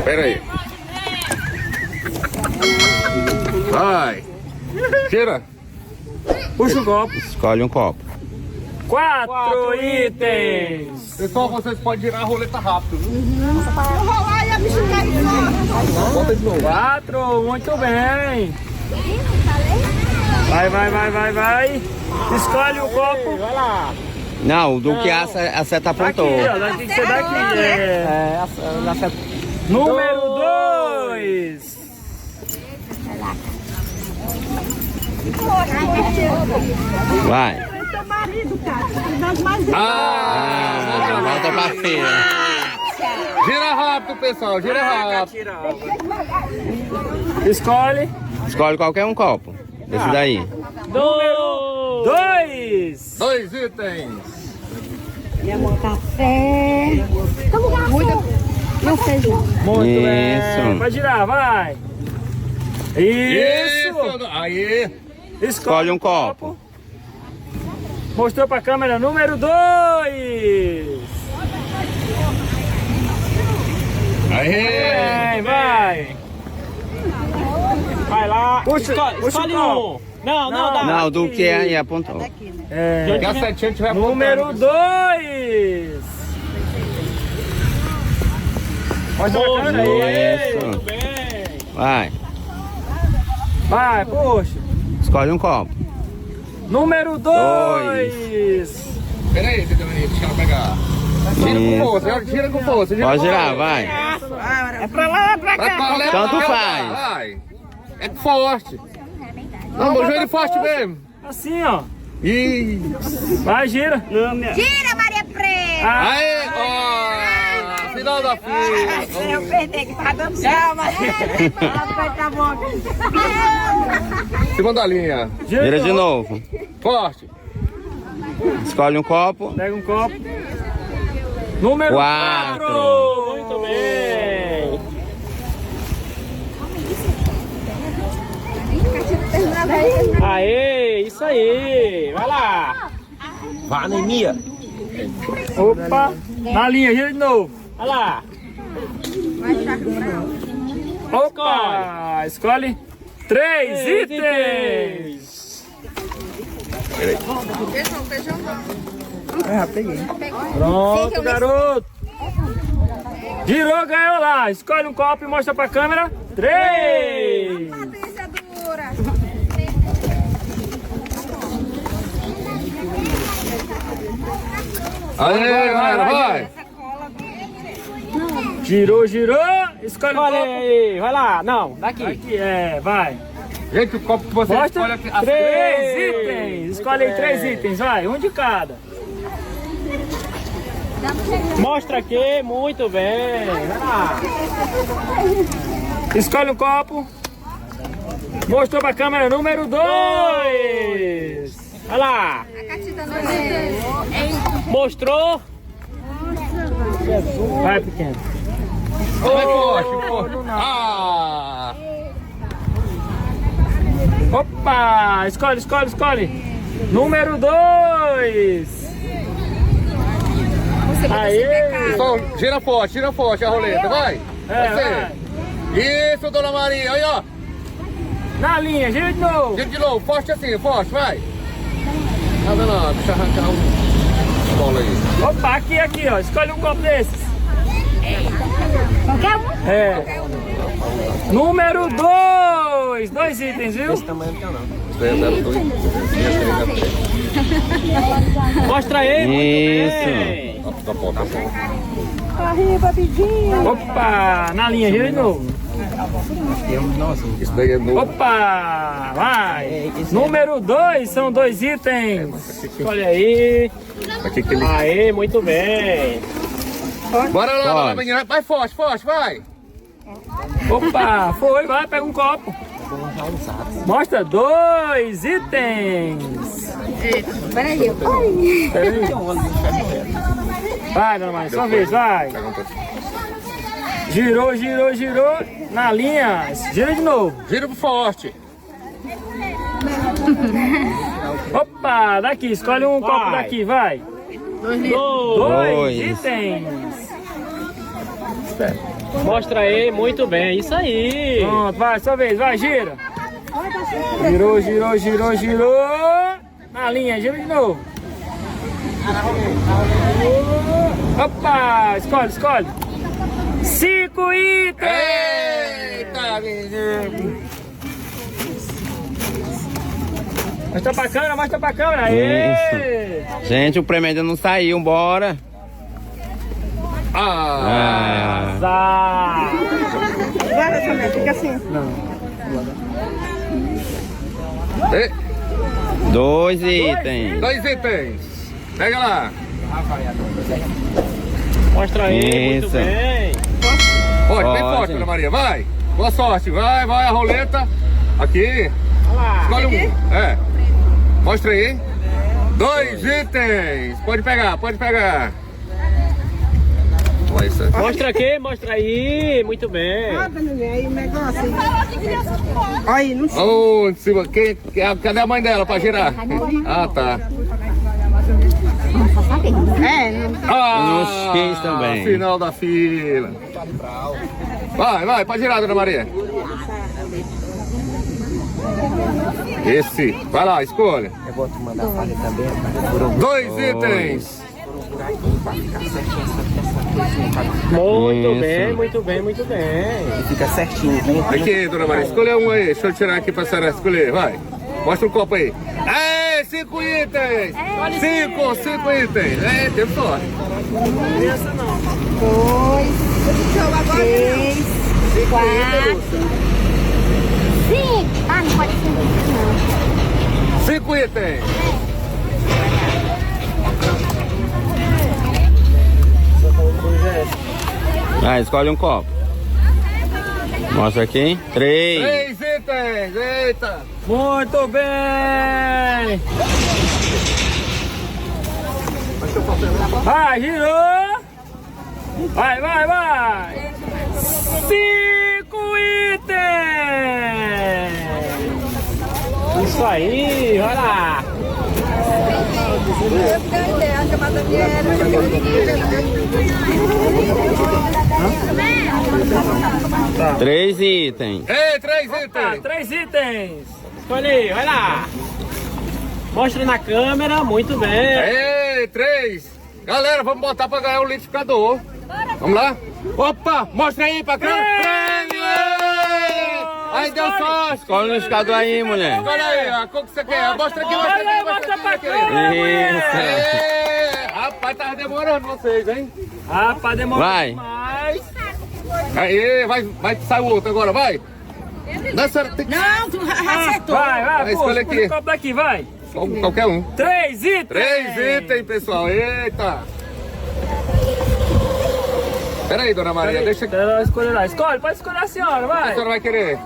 Pera aí. Vai. Tira. Puxa o copo. Escolhe um copo. 4 itens. Pessoal, vocês podem girar a roleta rápido, viu? Rolar e a bicha cai. Bota de novo. 4, muito bem. Vai. Escolhe o copo. Vai lá. Não, do que a seta Aqui, apontou. ó, tem que ser daqui. Número 2. Vai. Seu marido, cara. Das mais Volta pra feira. Gira rápido, pessoal. Gira rápido. Escolhe. Escolhe qualquer um copo. Esse daí. Número 2. 2 itens. café. Tamo garfo. E o feijão. Muito Isso. bem. Pode girar, vai. Isso. Aí. Escolhe um copo. Mostrou pra câmera número 2. Aí. Vai. Vai lá. Puxa Escolhe um. Não, dá. Não, do que aí apontou. Que a setinha tiver Número 2. Mostra pra câmera aí. Isso. Muito bem. Vai. Vai, puxa. Escolhe um copo. Número 2. Pera aí, deixa ela pegar. Tira com força, tira com força. Pode girar, vai. É pra lá, é pra cá. Tanto faz. Vai. É forte. Não, o joelho forte mesmo. Assim, ó. Isso. Vai, gira. Tira, Maria Preta. Aí, ó. Final da fila. Eu perdi que tá dando calma. Aperta a boca. Segunda linha. Gira de novo. Forte. Escolhe um copo. Pega um copo. Número 4. 4. Muito bem. Aê, isso aí. Vai lá. Vai, anemia. Opa. Na linha, gira de novo. Vai lá. Opa. Escolhe 3 itens. Pronto, garoto. Girou, ganhou lá. Escolhe um copo e mostra pra câmera. 3. Aí, galera, vai. Girou. Escolhe um Olha copo. aí, vai lá. Não, daqui. Aqui, vai. Gente, o copo que você escolhe Mostra aqui. As 3 itens. Escolhe aí 3 itens, vai. Um de cada. Mostra aqui, muito bem. Vai lá. Escolhe um copo. Mostrou pra câmera número 2. Vai lá. Mostrou. Vai, pequeno. Vai, forte. Ah. Opa! Escolhe. Número 2. Aê! Pessoal, gira forte a roleta, vai. Vai. Isso, dona Maria, aí, ó. Na linha, gira de novo. Gira de novo, forte assim, forte, vai. Tá vendo, ó, deixa eu arrancar a bola aí. Opa, aqui, ó. Escolhe um copo desses. Qualquer um? Número 2. 2 itens, viu? Mostra aí, muito bem. Arriba, bidinho. Opa! Na linha, gira de novo. Isso daí é novo. Opa! Vai! Número 2, são 2 itens. Escolhe aí. Aqui que ele... Aê, muito bem. Bora lá, menina. Vai forte, vai. Opa! Foi, vai, pega um copo. Mostra 2 itens. Peraí. Vai, dona Maria, sua vez, vai. Girou. Na linha. Gira de novo. Gira pro forte. Opa, daqui, escolhe um copo daqui, vai. 2 Dois. itens. Espera. Mostra aí, muito bem. Isso aí. Pronto, vai, sua vez, vai, gira. Girou, girou, girou, girou. Na linha, gira de novo. Opa, escolhe, escolhe. 5 itens. Eita, menino. Mostra pra câmera, mostra pra câmera. Aê! Gente, o prêmio ainda não saiu, bora. Ah. Azar. Agora também, fica assim. E, 2 itens. 2 itens. Pega lá. Mostra aí, muito Isso. bem. Forte, bem Pode. forte, Dona Maria. Vai. Boa sorte. Vai, vai a roleta. Aqui. Olha lá. Escolhe um. É. Mostra aí. 2 itens. Pode pegar, pode pegar. Olha isso. Mostra aí, muito bem. Roda, neném, aí o negócio. Aí, não sei. Oh, em cima. Cadê a mãe dela pra girar? Ah, tá. É, não. Ah, Nos quis também. Final da fila. Vai, vai, pode girar, Dona Maria. Esse. Vai lá, escolha. Eu vou te mandar falha também. 2 itens. Muito Isso. bem, muito bem, muito bem. Aqui, Dona Maria, escolha um aí. Deixa eu tirar aqui pra senhora escolher. Vai. Mostra o copo aí. 5 itens. 5 itens. Teve sorte. 2, 3, 4. Sim! Ah, não pode ser muito, não. 5 itens. Vai, escolhe um copo. Mostra aqui. 3. 3 itens. Eita. Muito bem. Vai, girou. Vai, vai, vai. 5 itens. Isso aí, olha lá. 3 itens. 3 Tá, itens. 3 itens. Olha aí, olha lá. Mostra na câmera, muito bem. 3. Galera, vamos botar pra ganhar o liquidificador. Vamos lá? Opa, mostra aí pra cá. Prêmio! Aí deu sorte. Escolhe no liquidificador aí, mulher. Olha aí, ó. Qual que você quer? Mostra aqui, mostra Olha aí, aqui. mostra pra aqui. câmera, mulher. Isso. Rapaz, tava demorando vocês, hein? Rapaz, demorou Vai. demais. Aí, vai sair o outro agora, vai. Não, senhora, tem que... Não, tu acertou. Vai, vai, Vai, pô, escolhe aqui. o copo daqui, vai. Qualquer um. 3 itens. 3 itens, pessoal. Eita. Pera aí, Dona Maria, deixa que Ela escolhe lá. Escolhe, pode escolher a senhora, a vai. senhora vai querer.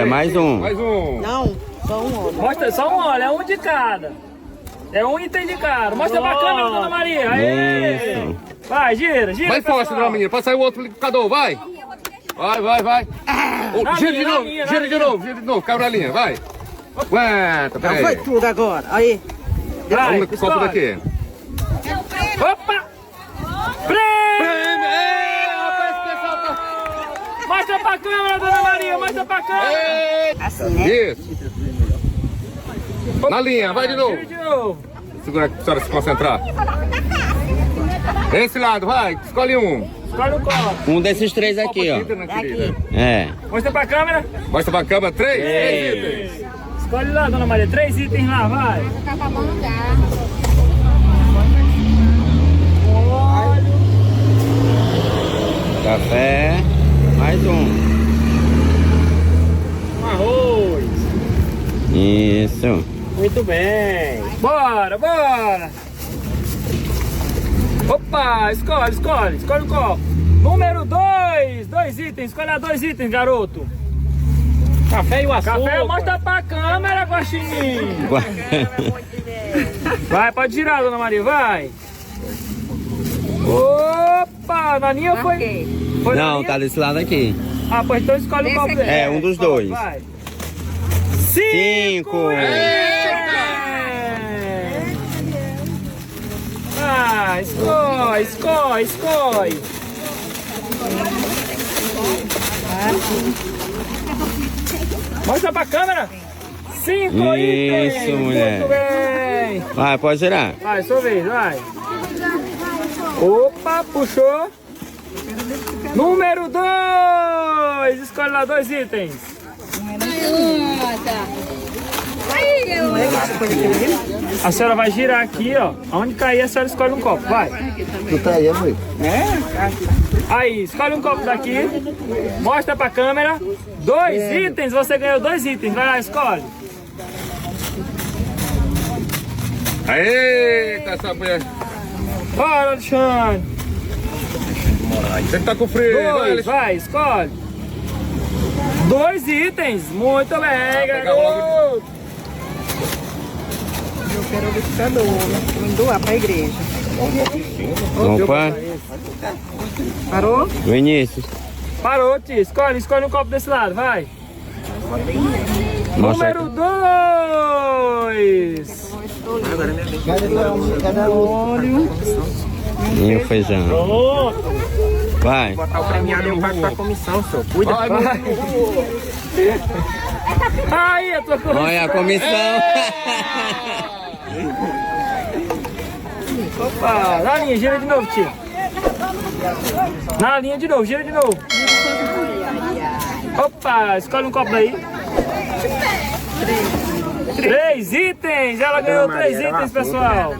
Mais um. Mais um. Não, só um homem. Mostra só um óleo, é um de cada. É um item de cada. Mostra pra câmera, Dona Maria. Aê. Isso. Vai, gira, gira. Vai forte, pessoal. Dona Menina, pra sair o outro liquidificador, vai. Vai. Na Gira de linha, novo, na linha, gira na de linha. novo, gira de novo, caiu na linha, vai. Aguenta, pera Não foi aí. tudo agora. Aí. Vai, Vamos no copo escolhe. daqui. Opa! Prêmio! Rapaz, esse pessoal tá... Mostra pra câmera, Dona Maria, mostra pra câmera. Assim, né? Isso. Na linha, vai de novo. Gira de novo. Segura aqui pra senhora se concentrar. Esse lado, vai, escolhe um. Escolhe o copo. Um desses 3 aqui, ó. Aqui, dona querida. É. Mostra pra câmera. Mostra pra câmera, 3 itens. Escolhe lá, Dona Maria. 3 itens lá, vai. Tá pra bom lugar. Café. Mais um. Arroz. Isso. Muito bem. Bora, bora. Opa, escolhe o copo. Número 2, 2 itens, escolha 2 itens, garoto. Café e o açúcar. Café, mostra pra câmera, Guaxinim. Vai, pode girar, Dona Maria, vai. Opa, na linha foi... Foi na Não, linha? tá desse lado aqui. Ah, pois então escolhe o copo dele. É, um dos dois. Vai. 5. Ah, escolhe. Mostra pra câmera. 5 itens. Isso, mulher. Muito bem. Vai, pode girar. Vai, sua vez, vai. Opa, puxou. Número 2. Escolhe lá 2 itens. A senhora vai girar aqui, ó. Onde cair, a senhora escolhe um copo. Vai. Aí, escolhe um copo daqui. Mostra pra câmera. 2 itens. Você ganhou 2 itens. Vai lá, escolhe. Eita, essa mulher. Bora, Alexandre. Você tá com frio. Vai, 2, vai, escolhe. 2 itens. Muito bem, pegar garoto. Eu quero o liquidificador, né? Vou doar pra igreja. Opa, Parou? Vinícius. Parou, tia. Escolhe um copo desse lado, vai. Mostra Número aqui. 2. E o feijão. Vai. Botar o premiado não vai pra comissão, senhor. Cuida. Vai. Aí, a tua comissão. Olha a comissão. Opa, na linha, gira de novo, tia. Na linha de novo, gira de novo. Opa, escolhe um copo daí. 3 itens, ela ganhou 3 itens, pessoal.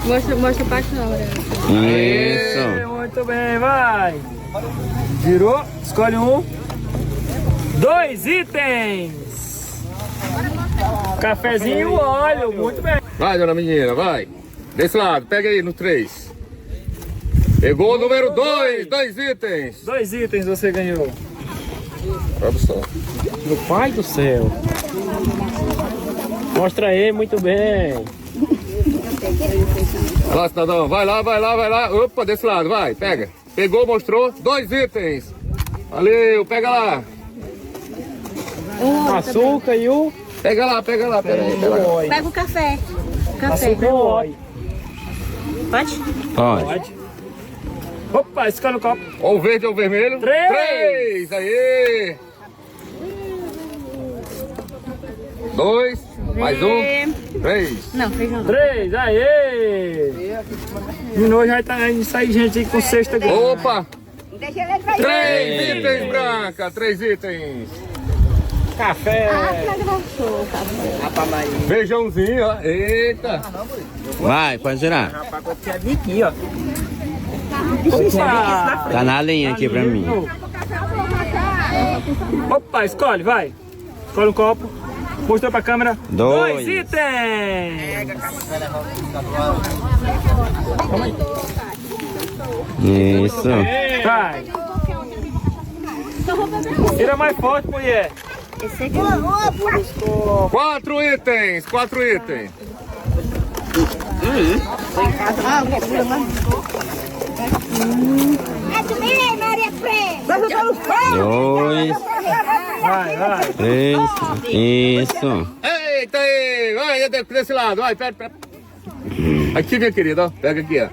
Mostra pra câmera. Isso. Muito bem, vai. Girou, escolhe um. 2 itens. Cafezinho e óleo, muito bem. Vai, dona menina, vai. Desse lado, pega aí no 3. Pegou o número 2, 2 itens. 2 itens você ganhou. Vamos só. Meu pai do céu. Mostra aí, muito bem. Vai lá, cidadão, vai lá, vai lá, vai lá. Opa, desse lado, vai, pega. Pegou, mostrou, 2 itens. Valeu, pega lá. Açúcar e o... Pega lá, pega lá, pega aí. Pega lá. Pega o café. Café. Açúcar e óleo. Pode? Pode. Pode. Opa, escolhe o copo. Ou o verde ou o vermelho. 3. 3, aí. 2, mais um. 3. Não, feijão não. 3, aê! De novo já tá sair gente aí com cesta grande. Opa, Deixa ele entrar 3 itens, Branca, 3 itens. Café. Feijãozinho, ó. Eita. Vai, pode girar. Aqui, ó. Opa! Tá na linha aqui pra mim. Opa, escolhe, vai. Escolhe um copo. Mostrou pra câmera. 2 2 itens. Isso. Vai. Tira mais forte, mulher. 4 itens, 4 itens. Dois, Vai, vai. 3. Isso. Eita aí, vai desse lado, vai, pega. Aqui, minha querida, ó. Pega aqui, ó.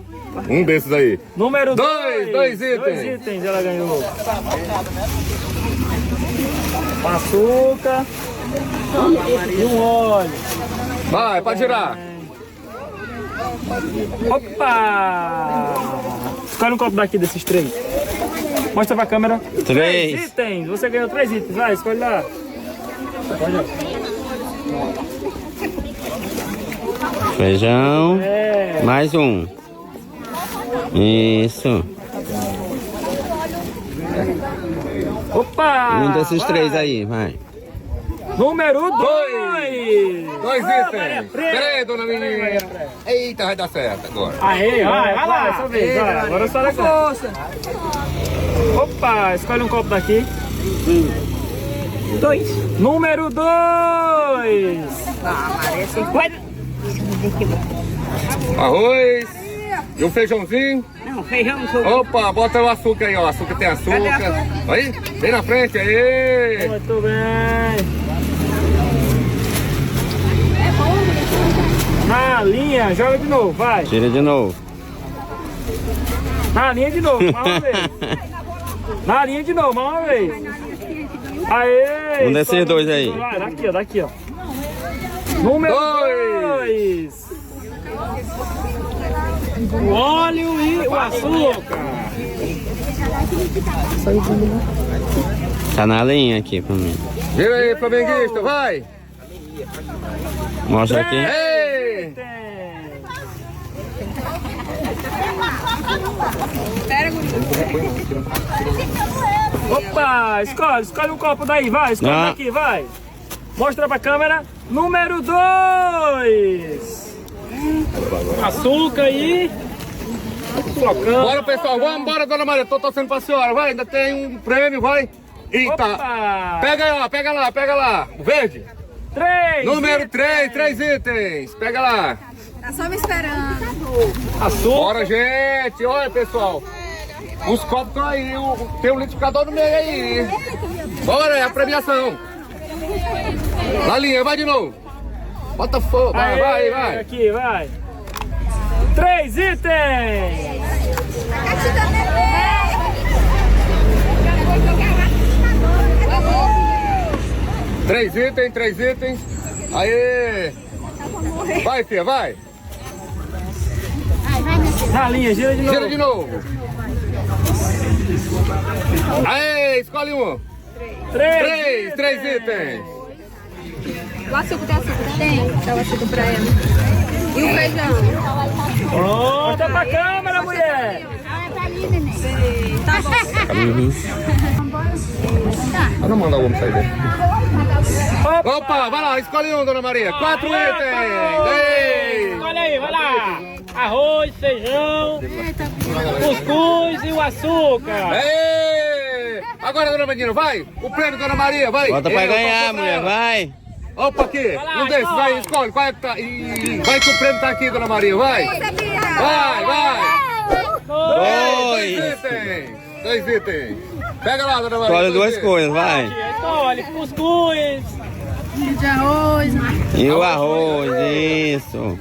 Um desses aí. Número 2 2. itens. 2 itens ela ganhou. Açúcar e um óleo. Vai, pode girar. Opa! Escolhe um copo daqui desses 3. Mostra pra câmera. 3. itens. Você ganhou 3 itens. Vai, escolhe lá. Feijão. É. Mais um. Isso. Opa! Um desses vai. 3 aí, vai. Número 2. 2 itens. Pera aí, dona menina. Eita, vai dar certo agora. Aê, vai lá. Sua vez, vai. Agora a senhora força. Opa, escolhe um copo daqui. 2. Número 2. Arroz. E um feijãozinho. Não, feijão não sou. Opa, bota o açúcar aí, ó. Açúcar tem açúcar. Aí, vem na frente aí. Muito bem. Na linha, joga de novo, vai. Tira de novo. Na linha de novo, mais uma vez. Na linha de novo, mais uma vez. Aê! Um desses dois aí. Vai, daqui, ó. Número 2. O óleo e o açúcar. Tá na linha aqui pra mim. Vira aí, flamenguista, vai! Mostra aqui. Ei! Opa, escolhe um copo daí, vai, escolhe Não. daqui, vai. Mostra pra câmera. Número 2. Açúcar e... Flocão. Bora, pessoal, vamos embora, dona Maria. Tô torcendo pra senhora, vai. Ainda tem um prêmio, vai. Eita. Opa. Pega aí, ó, pega lá. O verde. 3. Número 3, 3 itens. Pega lá. Tá só me esperando. Açúcar. Bora, gente. Olha, pessoal. Os copos estão aí. Tem um liquidificador no meio aí. Bora, é a premiação. Na linha, vai de novo. Bota fogo. Vai. Aqui, vai. 3 itens. 3 itens. Aê. Vai, filha, vai. Na linha, gira de novo. Gira de novo. Aê, escolhe um. 3 itens. O açúcar tem açúcar? Tem. Dá o açúcar pra ela. E o feijão? Pronta pra câmera, mulher. Tá ali, neném. Tá bom. Não mandar o homem sair daí. Opa, vai lá, escolhe um, dona Maria. 4 itens. Ei. Olha aí, vai lá. Arroz, feijão, cuscuz e o açúcar. Ei. Agora, dona Medina, vai. O prêmio, dona Maria, vai. Bota pra Ei, ganhar, eu mulher, vai. Opa, aqui. Um desses, vai, escolhe. Qual é que tá? Vai que o prêmio tá aqui, dona Maria, vai. Vai. 2 itens. Pega lá, dona Maria. Escolhe 2 coisas, vai. Escolhe cuscuz. De arroz. E o arroz, isso.